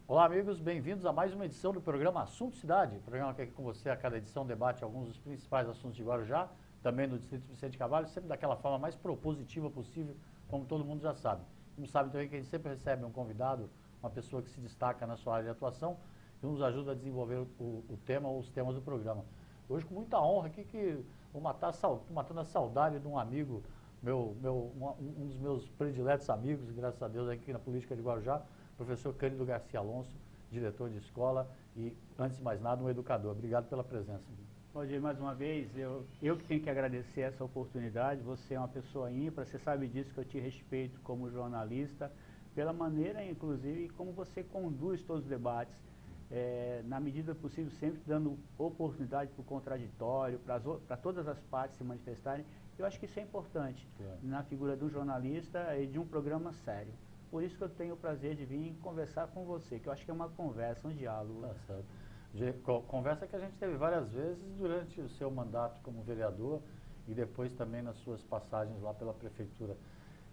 Olá, amigos, bem-vindos a mais uma edição do programa Assunto Cidade, programa que aqui com você a cada edição debate alguns dos principais assuntos de Guarujá, também do Distrito Vicente Carvalho, sempre daquela forma mais propositiva possível, como todo mundo já sabe. Como sabe também que a gente sempre recebe um convidado, uma pessoa que se destaca na sua área de atuação, que nos ajuda a desenvolver o tema ou os temas do programa. Hoje, com muita honra aqui, que vou matando a saudade de um amigo, um dos meus prediletos amigos, graças a Deus, aqui na política de Guarujá, professor Cândido Garcia Alonso, diretor de escola e, antes de mais nada, um educador. Obrigado pela presença. Valdir, mais uma vez, eu que tenho que agradecer essa oportunidade. Você é uma pessoa ímpar, você sabe disso, que eu te respeito como jornalista, pela maneira, inclusive, como você conduz todos os debates, na medida possível, sempre dando oportunidade para o contraditório, para todas as partes se manifestarem. Eu acho que isso é importante na figura do jornalista e de um programa sério. Por isso que eu tenho o prazer de vir conversar com você, que eu acho que é uma conversa, um diálogo. Tá certo. Conversa que a gente teve várias vezes durante o seu mandato como vereador e depois também nas suas passagens lá pela prefeitura.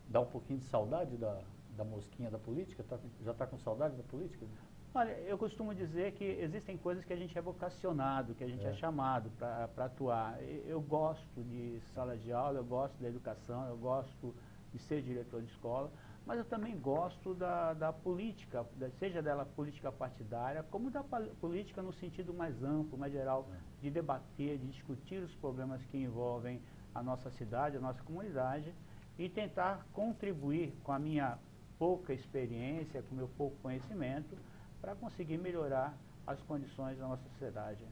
Dá um pouquinho de saudade da mosquinha da política? Já está com saudade da política? Olha, eu costumo dizer que existem coisas que a gente é vocacionado, que a gente é chamado para atuar. Eu gosto de sala de aula, eu gosto da educação, eu gosto de ser diretor de escola, mas eu também gosto da política, seja dela política partidária, como da política no sentido mais amplo, mais geral, de debater, de discutir os problemas que envolvem a nossa cidade, a nossa comunidade, e tentar contribuir com a minha pouca experiência, com o meu pouco conhecimento, para conseguir melhorar as condições da nossa sociedade.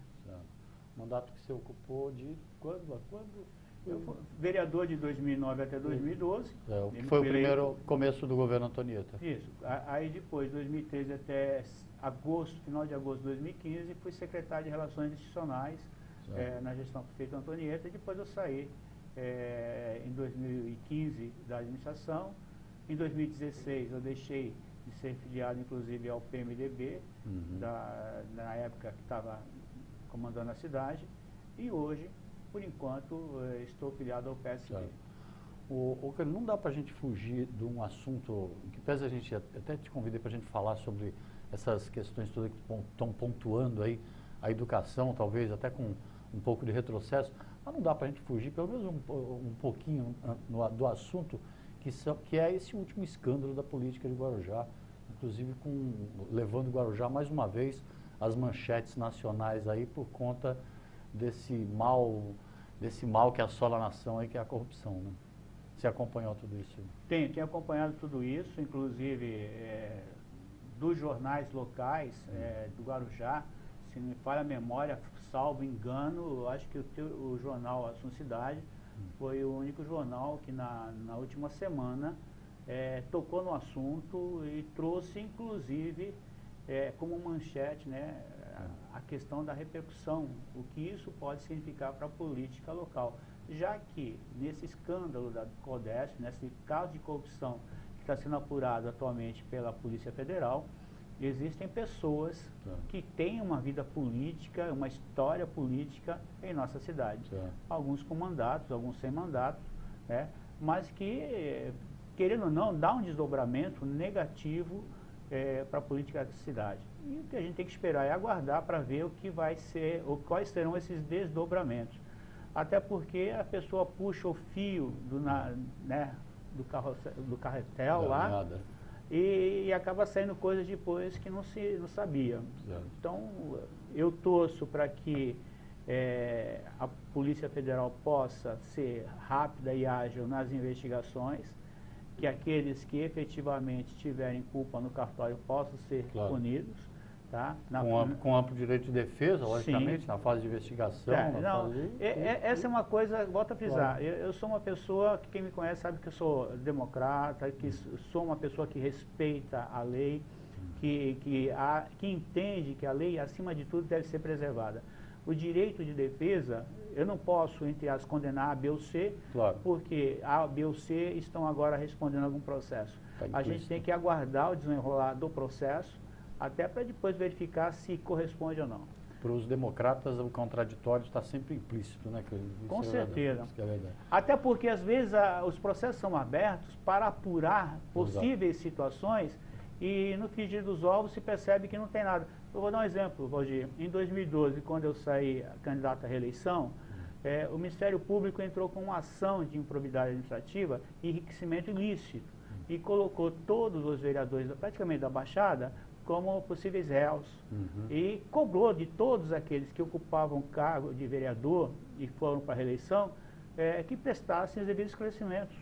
O mandato que você ocupou de quando a quando? Eu fui vereador de 2009 até 2012. Que foi o primeiro começo do governo Antonieta. Isso. Aí depois, 2013 até agosto, final de agosto de 2015, fui secretário de Relações Institucionais na gestão do prefeito Antonieta, e depois eu saí em 2015 da administração. Em 2016 eu deixei de ser filiado inclusive ao PMDB, na época que estava comandando a cidade, e hoje, por enquanto, estou filiado ao PSD. Não dá para a gente fugir de um assunto, que pese a gente, até te convidei para a gente falar sobre essas questões todas que estão pontuando aí, a educação, talvez até com um pouco de retrocesso, mas não dá para a gente fugir, pelo menos um pouquinho do assunto, que é esse último escândalo da política de Guarujá, inclusive levando Guarujá mais uma vez às manchetes nacionais aí por conta desse mal que assola a nação aí, que é a corrupção, né? Você acompanhou tudo isso? Tenho acompanhado tudo isso, inclusive dos jornais locais do Guarujá. Se não me falha a memória, salvo engano, acho que o jornal Assunto Cidade foi o único jornal que na última semana tocou no assunto e trouxe, inclusive, como manchete, né, a questão da repercussão, o que isso pode significar para a política local. Já que nesse escândalo da Codesp, nesse caso de corrupção que está sendo apurado atualmente pela Polícia Federal, existem pessoas que têm uma vida política, uma história política em nossa cidade. Alguns com mandatos, alguns sem mandato, mas que, querendo ou não, dá um desdobramento negativo para a política da cidade. E o que a gente tem que esperar é aguardar para ver o que vai ser, ou quais serão esses desdobramentos. Até porque a pessoa puxa o fio do carretel lá e acaba saindo coisas depois que não sabia. Então, eu torço para que a Polícia Federal possa ser rápida e ágil nas investigações, que aqueles que efetivamente tiverem culpa no cartório possam ser punidos. Tá? Com amplo direito de defesa, logicamente, na fase de investigação. Essa é uma coisa, volto a frisar, eu sou uma pessoa que quem me conhece sabe que eu sou democrata, que sou uma pessoa que respeita a lei, que entende que a lei, acima de tudo, deve ser preservada. O direito de defesa, eu não posso, entre as, condenar A, B ou C, porque A, B ou C estão agora respondendo a algum processo. A gente tem que aguardar o desenrolar do processo, até para depois verificar se corresponde ou não. Para os democratas, o contraditório está sempre implícito, né? Com certeza. Até porque, às vezes, os processos são abertos para apurar possíveis situações e no frigir dos ovos se percebe que não tem nada. Eu vou dar um exemplo, Valdir. Em 2012, quando eu saí candidato à reeleição, o Ministério Público entrou com uma ação de improbidade administrativa e enriquecimento ilícito e colocou todos os vereadores, praticamente da Baixada, como possíveis réus. E cobrou de todos aqueles que ocupavam cargo de vereador e foram para a reeleição, que prestassem os devidos esclarecimentos.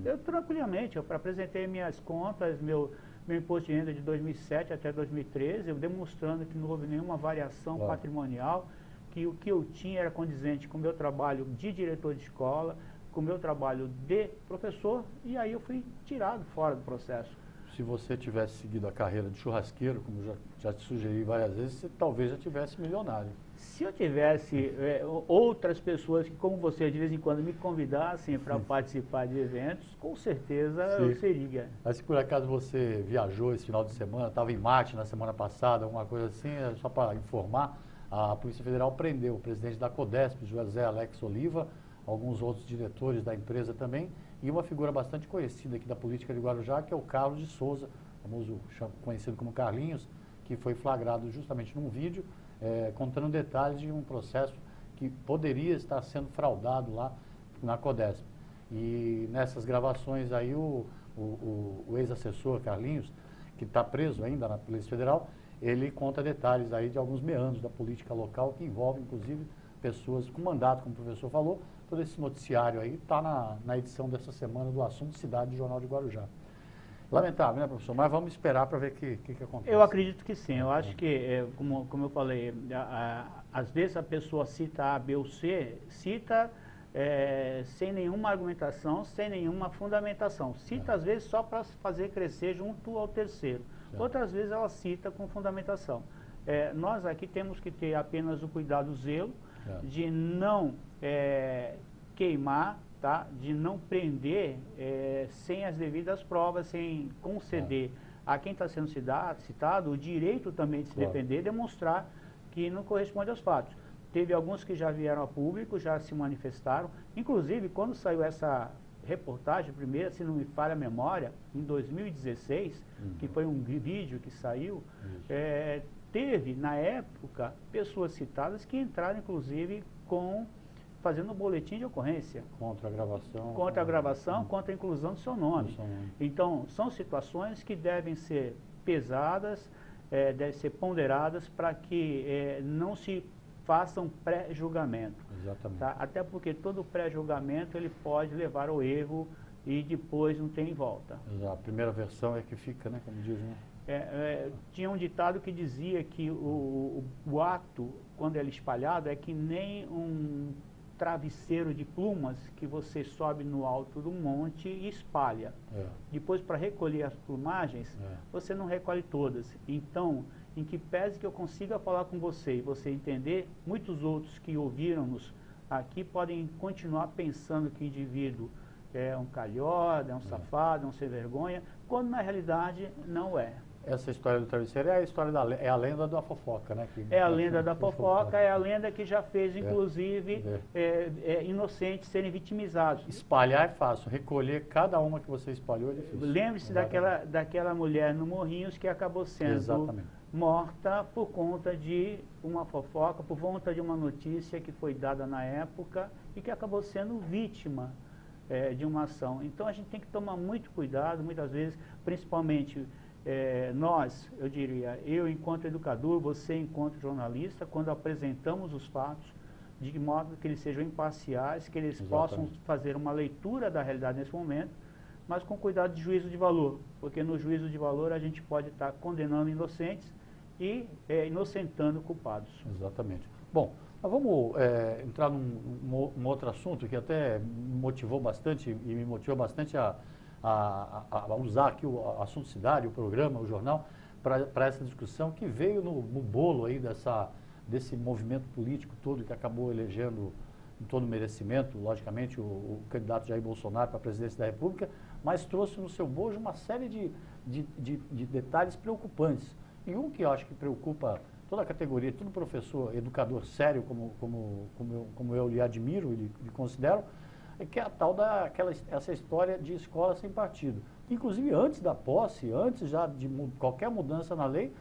Eu tranquilamente, eu apresentei minhas contas, meu imposto de renda de 2007 até 2013, eu demonstrando que não houve nenhuma variação patrimonial, que o que eu tinha era condizente com o meu trabalho de diretor de escola, com o meu trabalho de professor, e aí eu fui tirado fora do processo. Se você tivesse seguido a carreira de churrasqueiro, como já te sugeri várias vezes, você talvez já tivesse milionário. Se eu tivesse outras pessoas que, como você, de vez em quando me convidassem para participar de eventos, com certeza eu seria. Mas se por acaso você viajou esse final de semana, estava em Marte na semana passada, alguma coisa assim, só para informar, a Polícia Federal prendeu o presidente da Codesp, José Alex Oliva, alguns outros diretores da empresa também, e uma figura bastante conhecida aqui da política de Guarujá, que é o Carlos de Souza, famoso, conhecido como Carlinhos, que foi flagrado justamente num vídeo, contando detalhes de um processo que poderia estar sendo fraudado lá na Codesp. E nessas gravações aí o ex-assessor Carlinhos, que está preso ainda na Polícia Federal, ele conta detalhes aí de alguns meandros da política local que envolvem, inclusive, pessoas com mandato, como o professor falou. Todo esse noticiário aí está na edição dessa semana do Assunto Cidade do Jornal de Guarujá. Lamentável, né, professor? Mas vamos esperar para ver o que acontece. Eu acredito que sim. Eu acho que, como eu falei, às vezes a pessoa cita A, B ou C, cita sem nenhuma argumentação, sem nenhuma fundamentação. Cita, às vezes, só para fazer crescer junto ao terceiro. Outras vezes ela cita com fundamentação. Nós aqui temos que ter apenas o cuidado, o zelo, de não queimar, tá? De não prender sem as devidas provas, sem conceder a quem está sendo citado o direito também de se defender, demonstrar que não corresponde aos fatos. Teve alguns que já vieram a público, já se manifestaram, inclusive quando saiu essa reportagem, primeira, se não me falha a memória, em 2016, que foi um vídeo que saiu, teve, na época, pessoas citadas que entraram, inclusive, fazendo um boletim de ocorrência. Contra a gravação. Contra a gravação, contra a inclusão do seu nome. Então, são situações que devem ser pesadas, devem ser ponderadas para que não se faça um pré-julgamento. Exatamente. Tá? Até porque todo pré-julgamento ele pode levar ao erro e depois não tem volta. A primeira versão é que fica, né, como dizem. Tinha um ditado que dizia que o ato, quando ele é espalhado, é que nem um travesseiro de plumas que você sobe no alto do monte e espalha. Depois, para recolher as plumagens, você não recolhe todas. Então, em que pese que eu consiga falar com você e você entender, muitos outros que ouviram-nos aqui podem continuar pensando que o indivíduo é um calhorda, é um safado, é um sem vergonha, quando na realidade não é. Essa história do travesseiro é a história é a lenda da fofoca, né? É a lenda da fofoca, é a lenda que já fez, inclusive, inocentes serem vitimizados. Espalhar é fácil, recolher cada uma que você espalhou é difícil. Lembre-se daquela mulher no Morrinhos que acabou sendo morta por conta de uma fofoca, por conta de uma notícia que foi dada na época e que acabou sendo vítima de uma ação. Então a gente tem que tomar muito cuidado, muitas vezes, principalmente nós, eu diria, eu enquanto educador, você enquanto jornalista, quando apresentamos os fatos, de modo que eles sejam imparciais, que eles possam fazer uma leitura da realidade nesse momento, mas com cuidado de juízo de valor, porque no juízo de valor a gente pode estar condenando inocentes e inocentando culpados. Exatamente. Bom, nós vamos entrar num outro assunto que até me motivou bastante e me motivou bastante a usar aqui o Assunto Cidade, o programa, o jornal, para essa discussão que veio no bolo aí desse movimento político todo que acabou elegendo, com todo merecimento, logicamente, o candidato Jair Bolsonaro para a presidência da República, mas trouxe no seu bojo uma série de detalhes preocupantes. E um que eu acho que preocupa toda a categoria, todo professor, educador sério, como eu lhe admiro e lhe considero, é que é a tal essa história de escola sem partido. inclusive antes da posse, antes já de qualquer mudança na lei,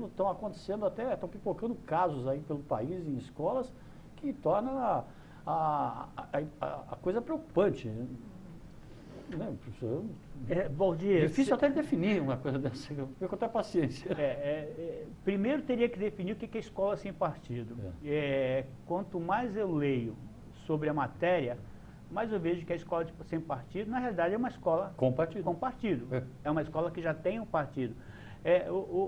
estão acontecendo até, estão pipocando casos aí pelo país, em escolas, que torna a coisa preocupante. Né, professor? Difícil até definir uma coisa dessa, eu perco até a paciência. Primeiro teria que definir o que é escola sem partido. Quanto mais eu leio sobre a matéria, mais eu vejo que a escola sem partido, na realidade, é uma escola com partido. É uma escola que já tem um partido.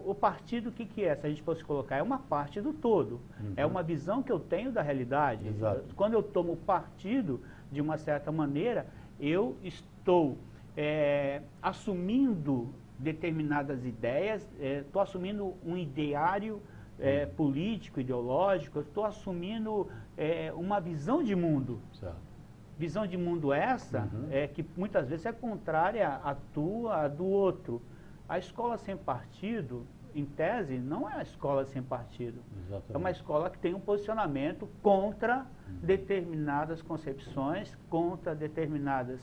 O partido, o que é? Se a gente fosse colocar, é uma parte do todo. É uma visão que eu tenho da realidade. Exato. Quando eu tomo partido, de uma certa maneira, eu estou assumindo determinadas ideias, estou assumindo um ideário político, ideológico, estou assumindo uma visão de mundo. Certo. Visão de mundo essa que muitas vezes é contrária à tua, à do outro. A escola sem partido, em tese, não é a escola sem partido. Exatamente. É uma escola que tem um posicionamento contra determinadas concepções, contra determinadas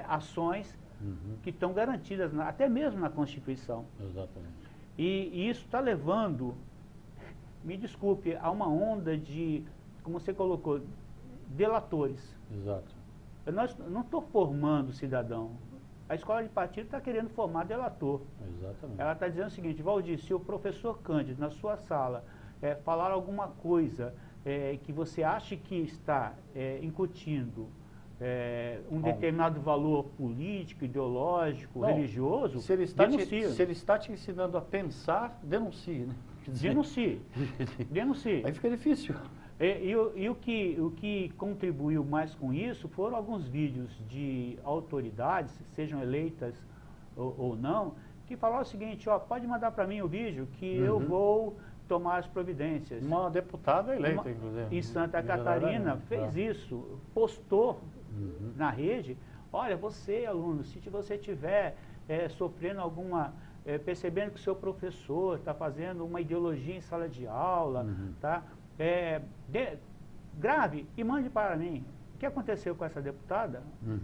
ações que estão garantidas, até mesmo na Constituição. Exatamente. E isso está levando, me desculpe, a uma onda de, como você colocou, delatores. Exato. Eu não estou formando cidadão. A escola de partido está querendo formar delator. Exatamente. Ela está dizendo o seguinte: Valdir, se o professor Cândido, na sua sala, falar alguma coisa que você acha que está incutindo um determinado valor político, ideológico, religioso, denuncie. Se ele está te ensinando a pensar, denuncie, né? Denuncie. Denuncie. Aí fica difícil. E o que contribuiu mais com isso foram alguns vídeos de autoridades, sejam eleitas ou não, que falaram o seguinte: pode mandar para mim o vídeo que eu vou tomar as providências. Uma deputada eleita, inclusive. Em Santa Catarina fez isso, postou na rede: olha, você, aluno, se você tiver sofrendo alguma... percebendo que o seu professor está fazendo uma ideologia em sala de aula, tá? Grave e mande para mim. O que aconteceu com essa deputada?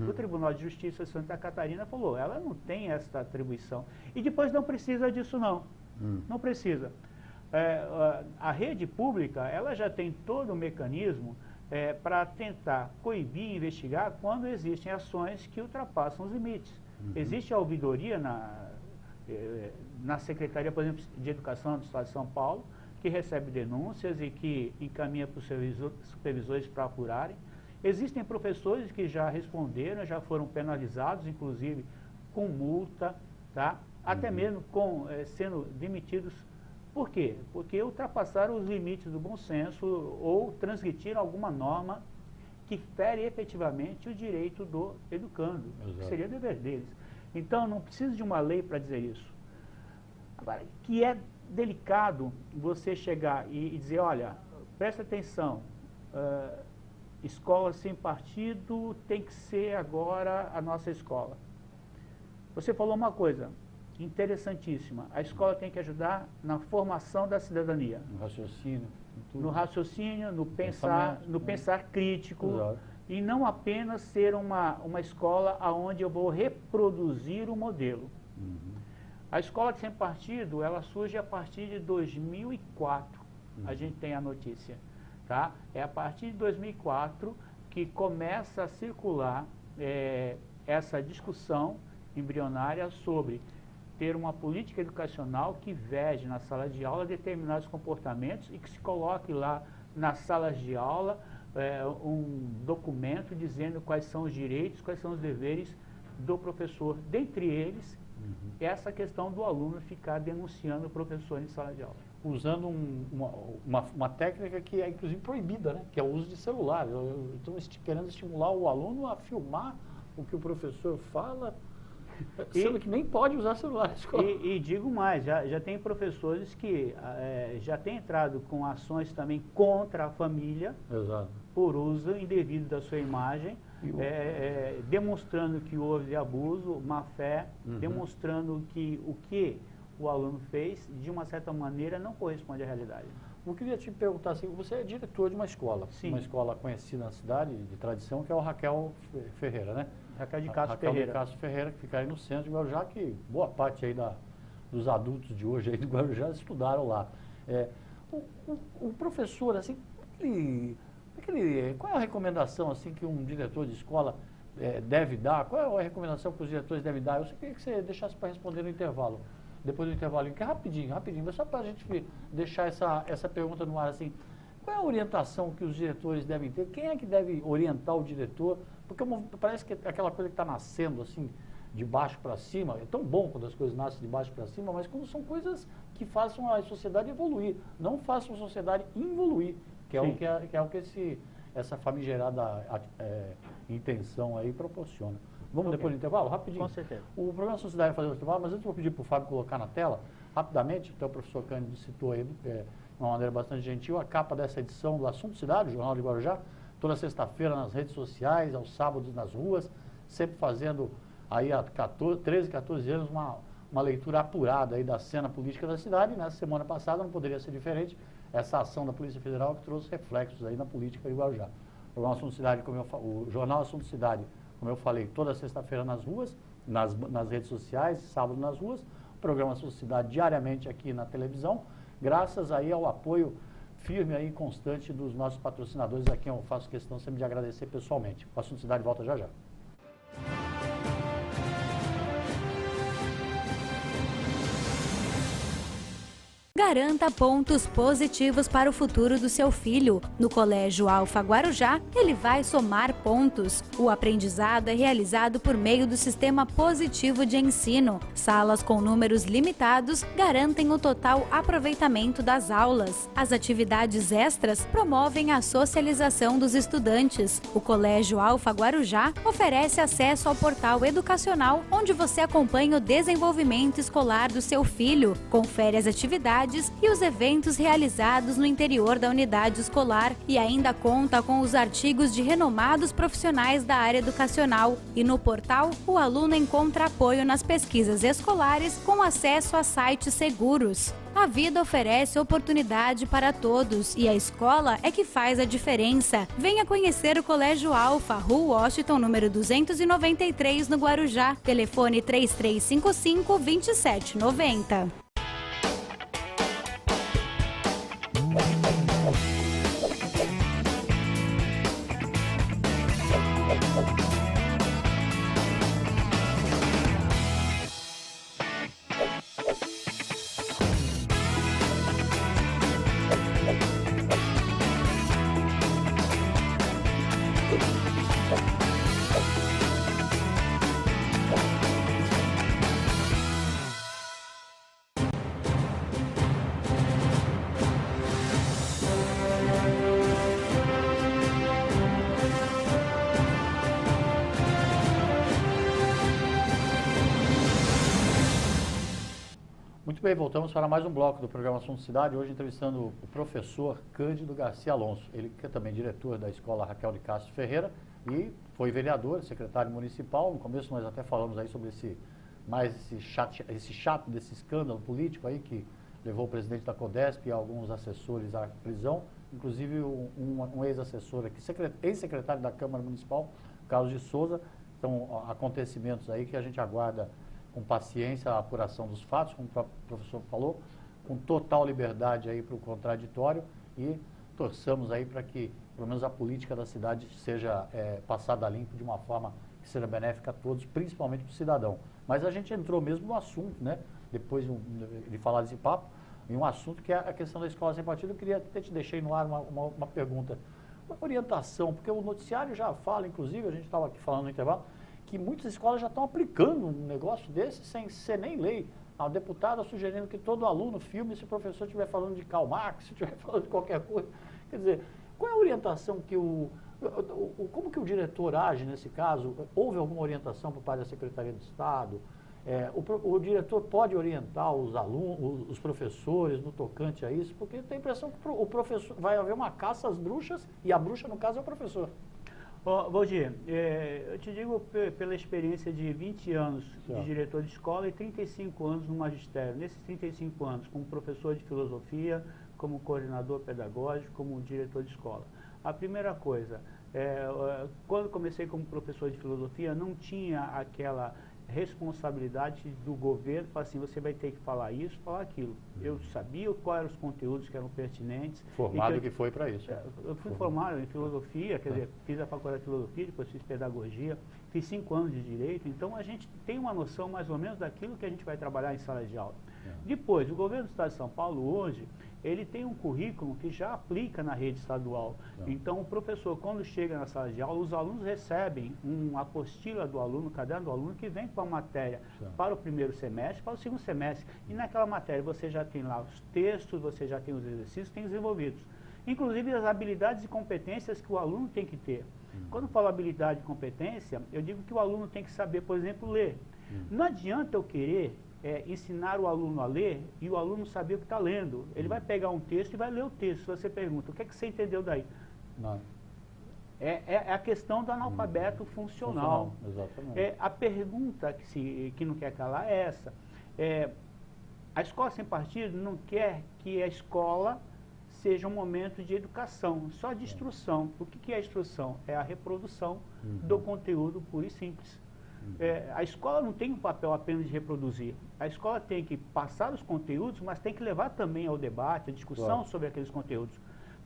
O Tribunal de Justiça de Santa Catarina falou: ela não tem essa atribuição. E depois não precisa disso não. Não precisa. A rede pública, ela já tem todo o mecanismo para tentar coibir e investigar quando existem ações que ultrapassam os limites. Existe a ouvidoria na Secretaria, por exemplo, de Educação do Estado de São Paulo, que recebe denúncias e que encaminha para os supervisores para apurarem. Existem professores que já responderam, já foram penalizados, inclusive com multa, tá? Até mesmo sendo demitidos. Por quê? Porque ultrapassaram os limites do bom senso ou transgrediram alguma norma que fere efetivamente o direito do educando, que seria dever deles. Então, não precisa de uma lei para dizer isso. Agora, que é delicado você chegar e dizer: olha, presta atenção, escola sem partido tem que ser agora a nossa escola. Você falou uma coisa interessantíssima: a escola tem que ajudar na formação da cidadania. No raciocínio. No raciocínio, no pensar crítico. E não apenas ser uma escola onde eu vou reproduzir o modelo. A escola sem partido, ela surge a partir de 2004, a gente tem a notícia, tá? É a partir de 2004 que começa a circular essa discussão embrionária sobre ter uma política educacional que vege na sala de aula determinados comportamentos e que se coloque lá nas salas de aula um documento dizendo quais são os direitos, quais são os deveres do professor, dentre eles essa questão do aluno ficar denunciando o professor em sala de aula. Usando uma técnica que é inclusive proibida, né? Que é o uso de celular. Estou querendo estimular o aluno a filmar o que o professor fala, sendo que nem pode usar celular na escola. E digo mais, já tem professores que já têm entrado com ações também contra a família, por uso indevido da sua imagem, demonstrando que houve abuso, má fé, demonstrando que o que o aluno fez, de uma certa maneira, não corresponde à realidade. Eu queria te perguntar assim: você é diretor de uma escola, uma escola conhecida na cidade, de tradição, que é o Raquel Ferreira, né? Raquel de Castro Raquel Ferreira. de Castro Ferreira, que fica aí no centro de Guarujá, que boa parte aí dos adultos de hoje aí do Guarujá estudaram lá. O professor, assim, qual é a recomendação assim, que um diretor de escola deve dar? Qual é a recomendação que os diretores devem dar? Eu só queria que você deixasse para responder no intervalo. Depois do intervalo, que é rapidinho, mas só para a gente deixar essa pergunta no ar assim. Qual é a orientação que os diretores devem ter? Quem é que deve orientar o diretor? Porque parece que aquela coisa que está nascendo assim, de baixo para cima, é tão bom quando as coisas nascem de baixo para cima, mas quando são coisas que façam a sociedade evoluir, não façam a sociedade involuir, que é o que essa famigerada intenção aí proporciona. Vamos depois do intervalo? Rapidinho. Com certeza. O programa Sociedade vai fazer o intervalo, mas antes eu vou pedir para o Fábio colocar na tela, rapidamente, até o professor Cândido citou aí, de uma maneira bastante gentil, a capa dessa edição do Assunto Cidade, o Jornal de Guarujá, toda sexta-feira nas redes sociais, aos sábados nas ruas, sempre fazendo aí há 13, 14 anos uma leitura apurada aí da cena política da cidade. Nessa semana passada não poderia ser diferente, essa ação da Polícia Federal que trouxe reflexos aí na política de Guarujá. O programa Assunto Cidade, o Jornal Assunto Cidade, como eu falei, toda sexta-feira nas ruas, nas redes sociais, sábado nas ruas, o programa Assunto Cidade diariamente aqui na televisão, graças aí ao apoio firme e constante dos nossos patrocinadores, a quem eu faço questão sempre de agradecer pessoalmente. O Assunto Cidade volta já já. Garanta pontos positivos para o futuro do seu filho. No Colégio Alfa Guarujá, ele vai somar pontos. O aprendizado é realizado por meio do sistema positivo de ensino. Salas com números limitados garantem o total aproveitamento das aulas. As atividades extras promovem a socialização dos estudantes. O Colégio Alfa Guarujá oferece acesso ao portal educacional, onde você acompanha o desenvolvimento escolar do seu filho, confere as atividades e os eventos realizados no interior da unidade escolar e ainda conta com os artigos de renomados profissionais da área educacional. E no portal, o aluno encontra apoio nas pesquisas escolares com acesso a sites seguros. A vida oferece oportunidade para todos e a escola é que faz a diferença. Venha conhecer o Colégio Alfa, Rua Washington, número 293, no Guarujá. Telefone 3355-2790. Muito bem, voltamos para mais um bloco do programa Assunto Cidade, hoje entrevistando o professor Cândido Garcia Alonso, ele que é também diretor da escola Raquel de Castro Ferreira e foi vereador, secretário municipal. No começo nós até falamos aí sobre esse chato desse escândalo político aí que levou o presidente da CODESP e alguns assessores à prisão, inclusive um ex-assessor aqui, ex-secretário da Câmara Municipal, Carlos de Souza. Então, acontecimentos aí que a gente aguarda com paciência a apuração dos fatos, como o próprio professor falou, com total liberdade aí para o contraditório e torçamos aí para que, pelo menos, a política da cidade seja passada a limpo de uma forma que seja benéfica a todos, principalmente para o cidadão. Mas a gente entrou mesmo no assunto, né? Depois de falar desse papo, em um assunto que é a questão da escola sem partido. Eu queria até te deixar no ar uma pergunta, uma orientação, porque o noticiário já fala, inclusive, a gente estava aqui falando no intervalo, que muitas escolas já estão aplicando um negócio desse sem ser nem lei. A deputada sugerindo que todo aluno filme se o professor estiver falando de Karl Marx, se estiver falando de qualquer coisa. Quer dizer, qual é a orientação que como que o diretor age nesse caso? Houve alguma orientação por parte da Secretaria de Estado? O diretor pode orientar os alunos, os professores no tocante a isso? Porque tem a impressão que o professor vai haver uma caça às bruxas e a bruxa, no caso, é o professor. Valdir, eu te digo pela experiência de 20 anos de diretor de escola e 35 anos no magistério. Nesses 35 anos, como professor de filosofia, como coordenador pedagógico, como diretor de escola. A primeira coisa, Quando comecei como professor de filosofia, não tinha aquela responsabilidade do governo, falar assim, você vai ter que falar isso, falar aquilo. Eu sabia quais eram os conteúdos que eram pertinentes. Formado que foi para isso. Eu fui formado em filosofia, quer dizer, fiz a faculdade de filosofia, depois fiz pedagogia, fiz 5 anos de direito, então a gente tem uma noção mais ou menos daquilo que a gente vai trabalhar em sala de aula. Depois, o governo do Estado de São Paulo hoje, ele tem um currículo que já aplica na rede estadual. Então, o professor, quando chega na sala de aula, os alunos recebem uma apostila do aluno, um caderno do aluno, que vem com a matéria para o primeiro semestre, para o segundo semestre. E naquela matéria você já tem lá os textos, você já tem os exercícios, tem desenvolvidos. Inclusive as habilidades e competências que o aluno tem que ter. Quando eu falo habilidade e competência, eu digo que o aluno tem que saber, por exemplo, ler. Não adianta eu querer ensinar o aluno a ler e o aluno saber o que está lendo. Ele vai pegar um texto e vai ler o texto. Se você pergunta, o que é que você entendeu daí? Não. É a questão do analfabeto funcional. Exatamente. A pergunta que não quer calar é essa. A escola sem partido não quer que a escola seja um momento de educação, só de instrução. O que é a instrução? É a reprodução do conteúdo puro e simples. A escola não tem um papel apenas de reproduzir. A escola tem que passar os conteúdos, mas tem que levar também ao debate, à discussão sobre aqueles conteúdos.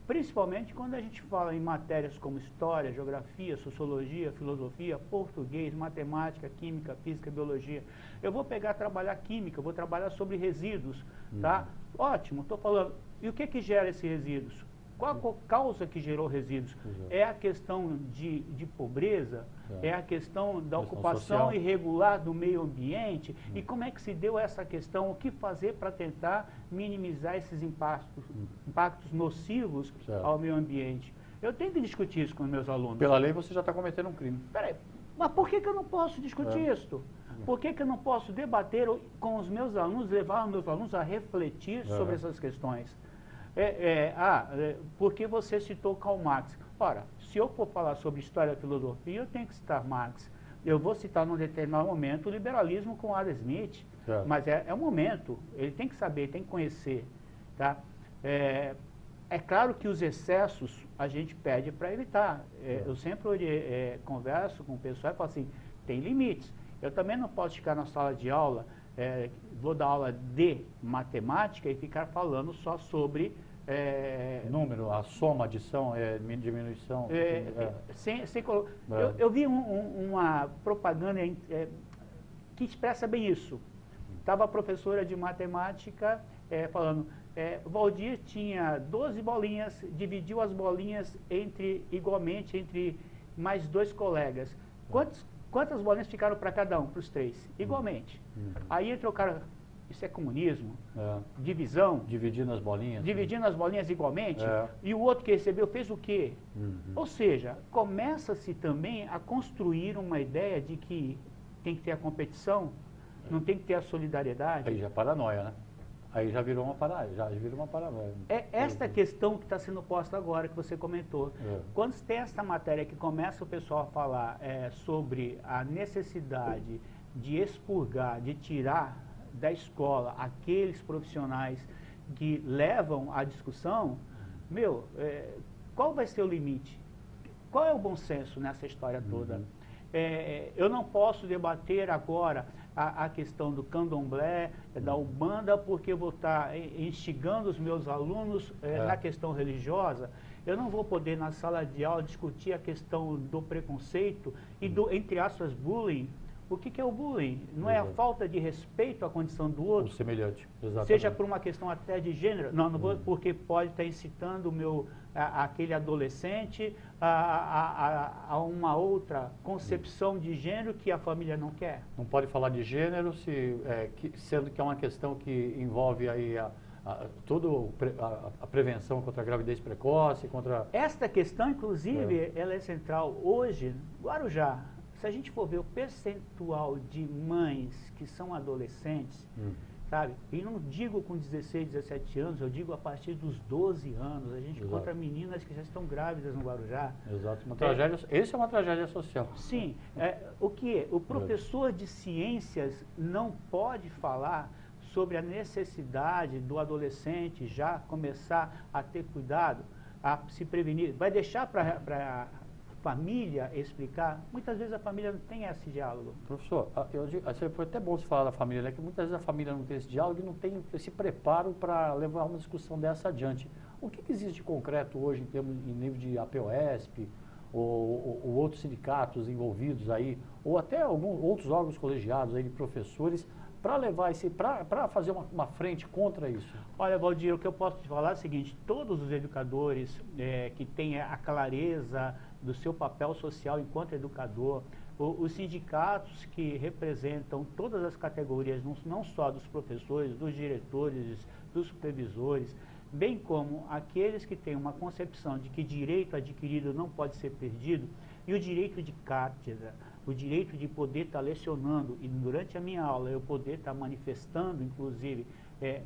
Principalmente quando a gente fala em matérias como história, geografia, sociologia, filosofia, português, matemática, química, física, biologia. Eu vou trabalhar química, eu vou trabalhar sobre resíduos, tá? Ótimo, estou falando. E o que gera esses resíduos? Qual a causa que gerou resíduos? É a questão de pobreza? É a questão da ocupação social irregular do meio ambiente? E como é que se deu essa questão? O que fazer para tentar minimizar esses impactos nocivos ao meio ambiente? Eu tenho que discutir isso com os meus alunos. Pela lei você já está cometendo um crime. Peraí, mas por que eu não posso discutir isso? Por que eu não posso debater com os meus alunos, levar os meus alunos a refletir sobre essas questões? Porque você citou Karl Marx. Ora, se eu for falar sobre história e filosofia, eu tenho que citar Marx. Eu vou citar num determinado momento o liberalismo com Adam Smith. Mas é um momento, ele tem que saber, tem que conhecer. Tá? É claro que os excessos a gente pede para evitar. Eu sempre converso com o pessoal e falo assim, tem limites. Eu também não posso ficar na sala de aula, vou dar aula de matemática e ficar falando só sobre número, a soma, adição, diminuição. Eu vi uma propaganda que expressa bem isso. Estava a professora de matemática falando, Valdir tinha 12 bolinhas, dividiu as bolinhas igualmente entre mais 2 colegas. Quantas bolinhas ficaram para cada um? Para os 3. Igualmente. Aí entra o cara, isso é comunismo? Divisão? Dividindo as bolinhas. Dividindo as bolinhas igualmente? E o outro que recebeu fez o quê? Ou seja, começa-se também a construir uma ideia de que tem que ter a competição, não tem que ter a solidariedade. Aí já é paranoia, né? Aí já virou uma paranoia. Esta questão que está sendo posta agora, que você comentou. Quando tem essa matéria que começa o pessoal a falar sobre a necessidade de expurgar, de tirar da escola aqueles profissionais que levam a discussão, qual vai ser o limite? Qual é o bom senso nessa história toda? Eu não posso debater agora a questão do candomblé, da Umbanda, porque eu vou estar instigando os meus alunos na questão religiosa. Eu não vou poder, na sala de aula, discutir a questão do preconceito e do, entre aspas, bullying. O que é o bullying? Não é a falta de respeito à condição do outro? O semelhante, exatamente. Seja por uma questão até de gênero. Não vou, porque pode estar incitando aquele adolescente a uma outra concepção de gênero que a família não quer. Não pode falar de gênero, sendo que é uma questão que envolve aí toda a prevenção contra a gravidez precoce, contra... Esta questão, inclusive, ela é central hoje, Guarujá. Se a gente for ver o percentual de mães que são adolescentes, sabe? E não digo com 16, 17 anos, eu digo a partir dos 12 anos. A gente encontra meninas que já estão grávidas no Guarujá. Exato. Uma tragédia, essa é uma tragédia social. Sim. O professor de ciências não pode falar sobre a necessidade do adolescente já começar a ter cuidado, a se prevenir. Vai deixar para família explicar, muitas vezes a família não tem esse diálogo. Professor, foi até bom você falar da família, né? Que muitas vezes a família não tem esse diálogo e não tem esse preparo para levar uma discussão dessa adiante. O que existe de concreto hoje em nível de APOESP, ou outros sindicatos envolvidos aí, ou até alguns outros órgãos colegiados aí de professores, para levar para fazer uma frente contra isso? Olha, Valdir, o que eu posso te falar é o seguinte: todos os educadores que têm a clareza do seu papel social enquanto educador, os sindicatos que representam todas as categorias, não só dos professores, dos diretores, dos supervisores, bem como aqueles que têm uma concepção de que direito adquirido não pode ser perdido, e o direito de cátedra, o direito de poder estar lecionando e durante a minha aula eu poder estar manifestando, inclusive,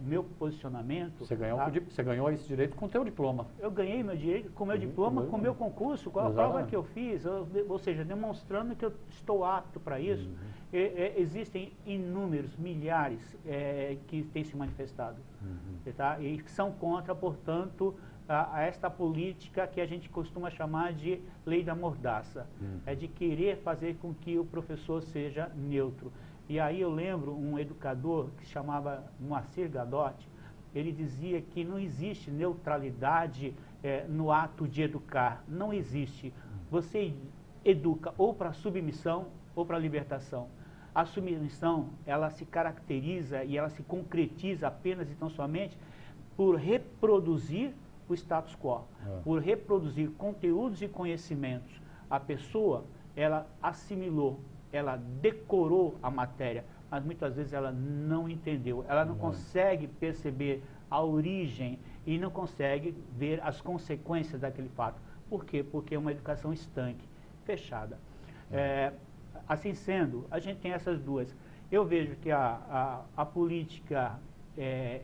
meu posicionamento. Você ganhou esse direito com o teu diploma. Eu ganhei meu direito com o meu diploma, com o meu concurso, com a prova que eu fiz, ou seja, demonstrando que eu estou apto para isso. Existem inúmeros, milhares que têm se manifestado, tá? E que são contra, portanto, a esta política que a gente costuma chamar de lei da mordaça, é de querer fazer com que o professor seja neutro. E aí eu lembro um educador que se chamava Moacir Gadotti, ele dizia que não existe neutralidade no ato de educar, não existe. Você educa ou para submissão ou para libertação. A submissão, ela se caracteriza e ela se concretiza apenas e tão somente por reproduzir o status quo, por reproduzir conteúdos e conhecimentos. A pessoa, ela assimilou, ela decorou a matéria, mas muitas vezes ela não entendeu, ela não consegue perceber a origem e não consegue ver as consequências daquele fato. Por quê? Porque é uma educação estanque, fechada. Assim sendo, a gente tem essas duas. Eu vejo que a política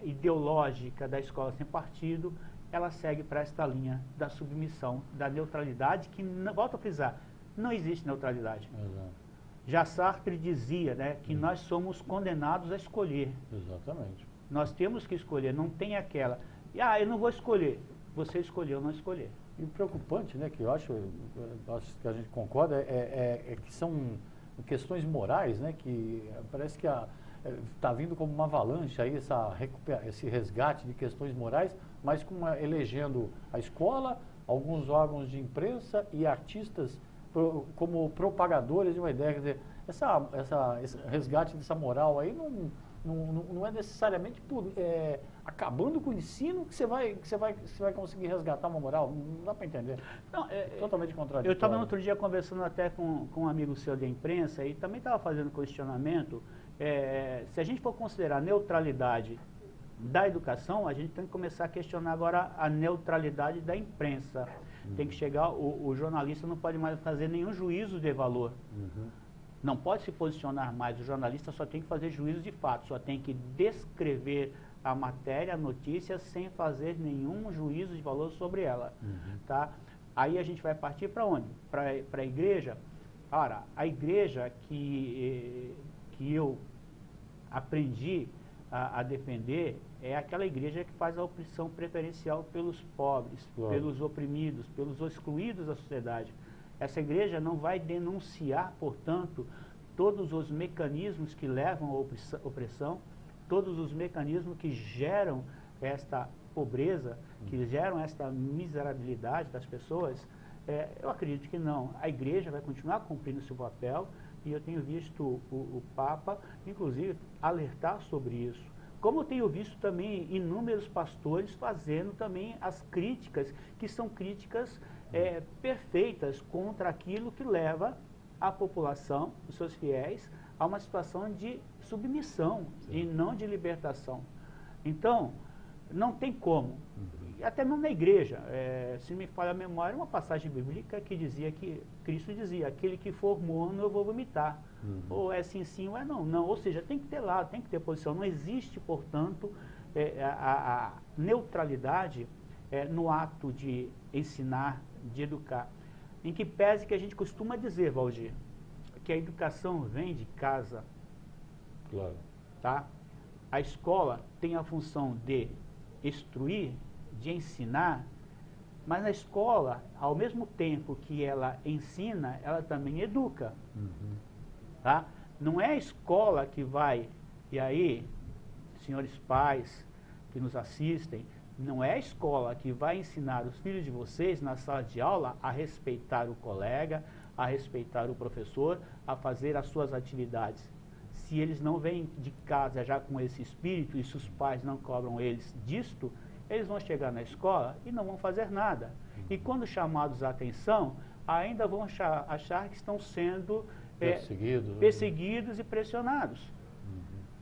ideológica da escola sem partido, ela segue para esta linha da submissão, da neutralidade, que, volto a frisar, não existe neutralidade. Já Sartre dizia, né, que nós somos condenados a escolher. Exatamente. Nós temos que escolher, não tem aquela, eu não vou escolher, você escolheu não escolher. E o preocupante, né, que eu acho que a gente concorda, é que são questões morais, né, que parece que está vindo como uma avalanche aí esse resgate de questões morais, mas elegendo a escola, alguns órgãos de imprensa e artistas como propagadores de uma ideia. Quer dizer, esse resgate dessa moral aí não é necessariamente acabando com o ensino que você vai conseguir resgatar uma moral. Não dá para entender. Não, totalmente contraditório. Eu estava no outro dia conversando até com um amigo seu da imprensa e também estava fazendo questionamento. Se a gente for considerar a neutralidade da educação, a gente tem que começar a questionar agora a neutralidade da imprensa. Tem que chegar, o jornalista não pode mais fazer nenhum juízo de valor. Não pode se posicionar mais, o jornalista só tem que fazer juízo de fato, só tem que descrever a matéria, a notícia, sem fazer nenhum juízo de valor sobre ela. Tá? Aí a gente vai partir para onde? Para a igreja. Ora, a igreja que eu aprendi a defender é aquela igreja que faz a opção preferencial pelos pobres, pelos oprimidos, pelos excluídos da sociedade. Essa igreja não vai denunciar, portanto, todos os mecanismos que levam à opressão, todos os mecanismos que geram esta pobreza, que geram esta miserabilidade das pessoas. Eu acredito que não. A igreja vai continuar cumprindo seu papel e eu tenho visto o Papa, inclusive, alertar sobre isso. Como eu tenho visto também inúmeros pastores fazendo também as críticas, que são críticas perfeitas contra aquilo que leva a população, os seus fiéis, a uma situação de submissão e não de libertação. Então, não tem como. Até mesmo na igreja, se me falha a memória, uma passagem bíblica que dizia que Cristo dizia: aquele que for morno eu vou vomitar. Ou é sim, sim, ou é não, não. Ou seja, tem que ter lado, tem que ter posição. Não existe, portanto, a neutralidade no ato de ensinar, de educar. Em que pese que a gente costuma dizer, Valdir, que a educação vem de casa. Claro. Tá? A escola tem a função de instruir, de ensinar, Mas na escola, ao mesmo tempo que ela ensina, ela também educa. Tá? Não é a escola que vai, e aí, senhores pais que nos assistem, não é a escola que vai ensinar os filhos de vocês na sala de aula a respeitar o colega, a respeitar o professor, a fazer as suas atividades. Se eles não vêm de casa já com esse espírito, e se os pais não cobram eles disto, eles vão chegar na escola e não vão fazer nada. E quando chamados à atenção, ainda vão achar que estão sendo perseguidos e pressionados.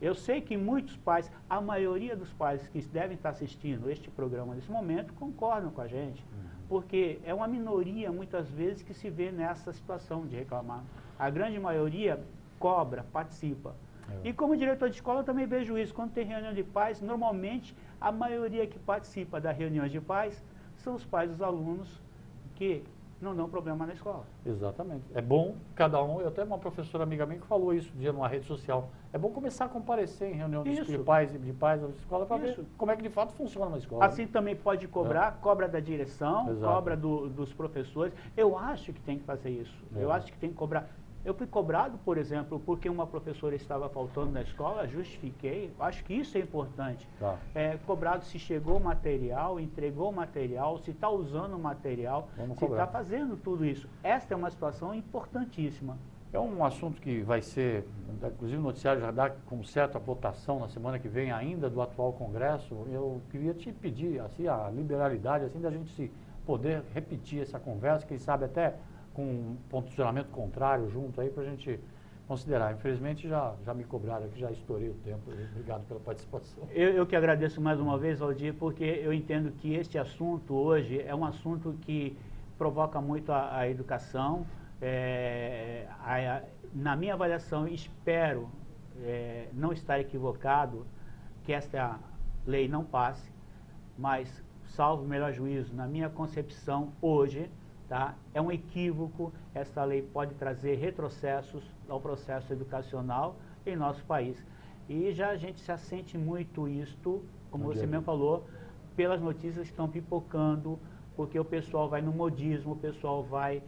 Eu sei que muitos pais, a maioria dos pais que devem estar assistindo este programa nesse momento, concordam com a gente. Porque é uma minoria, muitas vezes, que se vê nessa situação de reclamar. A grande maioria cobra, participa. E como diretor de escola, eu também vejo isso. Quando tem reunião de pais, normalmente, a maioria que participa da reunião de pais são os pais dos alunos que não dão problema na escola. Exatamente. É bom cada um, eu até uma professora amiga minha que falou isso um dia numa rede social, é bom começar a comparecer em reunião de pais da escola para ver como é que de fato funciona na escola. Assim também pode cobrar, cobra da direção, cobra dos professores. Eu acho que tem que fazer isso. Eu acho que tem que cobrar. Eu fui cobrado, por exemplo, porque uma professora estava faltando na escola, justifiquei, acho que isso é importante. Cobrado se chegou o material, entregou o material, se está usando o material, se está fazendo tudo isso. Esta é uma situação importantíssima. É um assunto que vai ser, inclusive o noticiário já dá com certa votação na semana que vem ainda do atual Congresso. Eu queria te pedir assim, a liberalidade assim, da gente se poder repetir essa conversa, quem sabe até com um posicionamento contrário junto aí para a gente considerar. Infelizmente já me cobraram aqui, já estourei o tempo. Obrigado pela participação. Eu que agradeço mais uma vez, Valdir, porque eu entendo que este assunto hoje é um assunto que provoca muito a educação. Na minha avaliação, espero não estar equivocado, que esta lei não passe, mas, salvo o melhor juízo, na minha concepção, hoje, tá, é um equívoco. Esta lei pode trazer retrocessos ao processo educacional em nosso país. E já a gente já sente muito isto, como você mesmo falou, pelas notícias que estão pipocando, porque o pessoal vai no modismo, o pessoal vai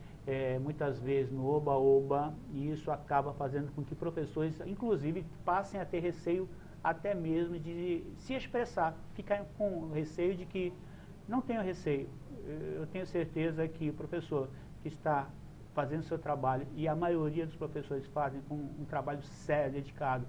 muitas vezes no oba-oba, e isso acaba fazendo com que professores, inclusive, passem a ter receio até mesmo de se expressar, ficar com receio de que não tenham receio. Eu tenho certeza que o professor que está fazendo seu trabalho, e a maioria dos professores fazem com um trabalho sério, dedicado,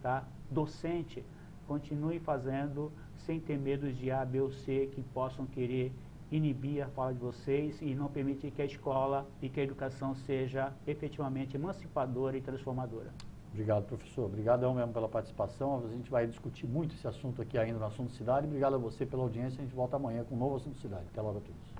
tá? Docente, continue fazendo sem ter medo de A, B ou C que possam querer inibir a fala de vocês e não permitir que a escola e que a educação seja efetivamente emancipadora e transformadora. Obrigado, professor. Obrigadão mesmo pela participação. A gente vai discutir muito esse assunto aqui ainda no Assunto Cidade. Obrigado a você pela audiência. A gente volta amanhã com um novo Assunto Cidade. Até logo a todos.